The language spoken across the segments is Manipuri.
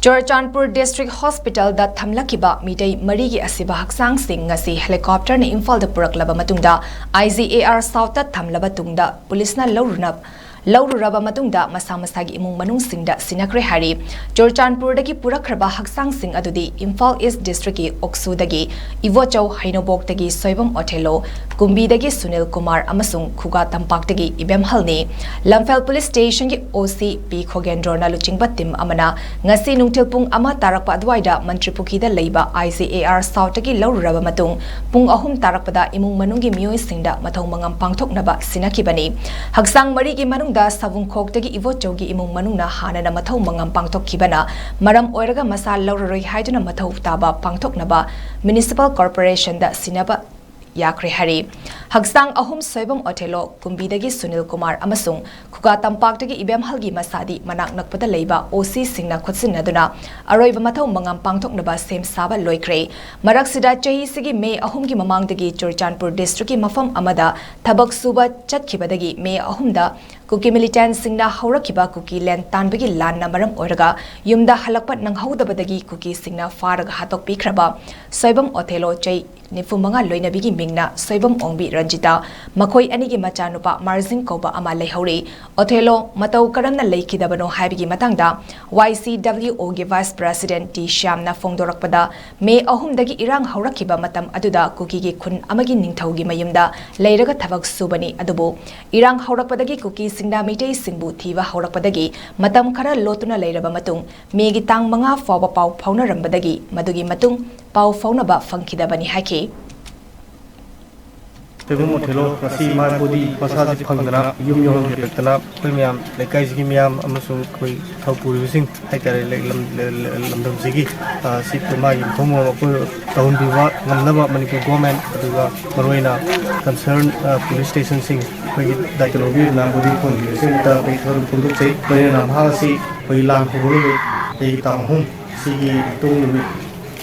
Churachandpur District Hospital da Thamlakliba Meetei Singgi Asiba Hakchang Singgi helicopter na IMPHAL da PURAKKHRE matungda IGAR South da Thamlaba tungda police na laururaba matungda masa-masagi imung manungsingda sinakre hari Churachandpur dagi PURAKKHRE Hakchang Singgi adudi IMPHAL East District ki Oksu dagi Ivochau Hainobok dagi Soibam Othelo Kumbi dagi Sunil Kumar amasung Khuga Tampak dagi IMPHAL ni Lamphel Police Station ki OC P Khogendro na luchingba tim amana ngasi nungtil pung ama tarakpa adwaida Mantri Pukida leiba ICAR South dagi laururaba matung pung ahum tarakpada imung manunggi miyoi singda mathau mangam pangthoknaba sinakibani Hakchang mari ki manungda Savungkhok dagi Ivochau gi imung manungna hana na mathau mangam pangthokkibana maram oiraga masa lauraroi haiduna mathau taba pangthoknaba Municipal Corporation da sinaba yakre hari Hakchang ahum soibam Othelo Kumbi dagi Sunil Kumar amasung Khuga Tampak dagi IMPHAL gi masadi manak nakpada leiba OC singna SINNADUNA aroiba mathau mangam pangthoknaba sem saba loikre marak sida chahi sigi May ahum gi mamang dagi Churachandpur District ki mafam amada thabak suba chatkhibadagi May ahum da Kuki militant singna haurakiba kuki len tanbagi lan na maram oiraga yumda halakpat nang haudabadagi kuki singna faraga hatok pikraba soibam Othelo chai nifumanga loinabigi mingna soibam ongbi Ranjita makoi anigi machanupa Marzing koba ama leihori Othelo matau karamna leikidabano haibigi matangda YCWO gi Vice President T Shyamna fongdorakpada May ahum dagi irang haurakiba matam aduda kuki gi khun amagi ningthaugi mayumda leiraga thabak subani adubu irang haurakpadagi kuki singda Meetei Singbu thiba haurakpadagi matam khara lotuna leiraba matung megi tang manga fawba pau faunarambadagi madugi matung pau faunaba fangkhidabani haiki Tebum Othelo Rasi Marpudi Masaj Phangdana Yum Yom Petana Premium Lekai Singgi Miam Amasung Koi Thapuri Sing Haitare Lamdam Singgi Sipuma Yumhomo Town Biwa Ngamnaba Manipur government aduga Maroina concerned police station Sing Koi Daikalobi Nambudi Pon Sing Ta Peithor Punduk Sei Koi Namhasi Koi Lang Huru Ei Tamhum Sigi Tung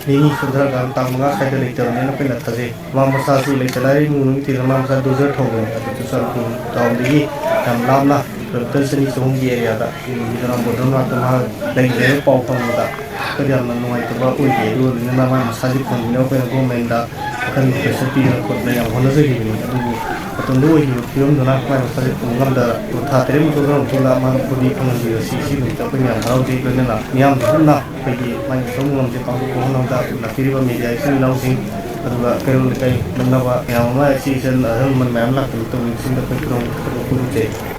Ini saudara dalam tangga saya dari jalan ini pernah terjadi. Mama saya sih dari jalan ini tidak mama saya dozer thong. Itu satu tahun lagi dalam lama terus ini semua dia ada. Di dalam bodoh waktu mah dari jalan pau pun ada. Kerja manual itu bawa uji. Dulu ini nama saya pun ini apa yang gua minta akan seperti kot yang mana sih ini. Aduh dulu ini film dona apa saya pun nggak ada. Terima kasih lama budi pengen sisi itu tapi yang tahu di mana lah. Yang mana pergi main semua di tahu kohonong Thamlakliba Meetei Singgi langsing aduga kerul kai mennawa yang mana season menmemlak itu sing dapat kurang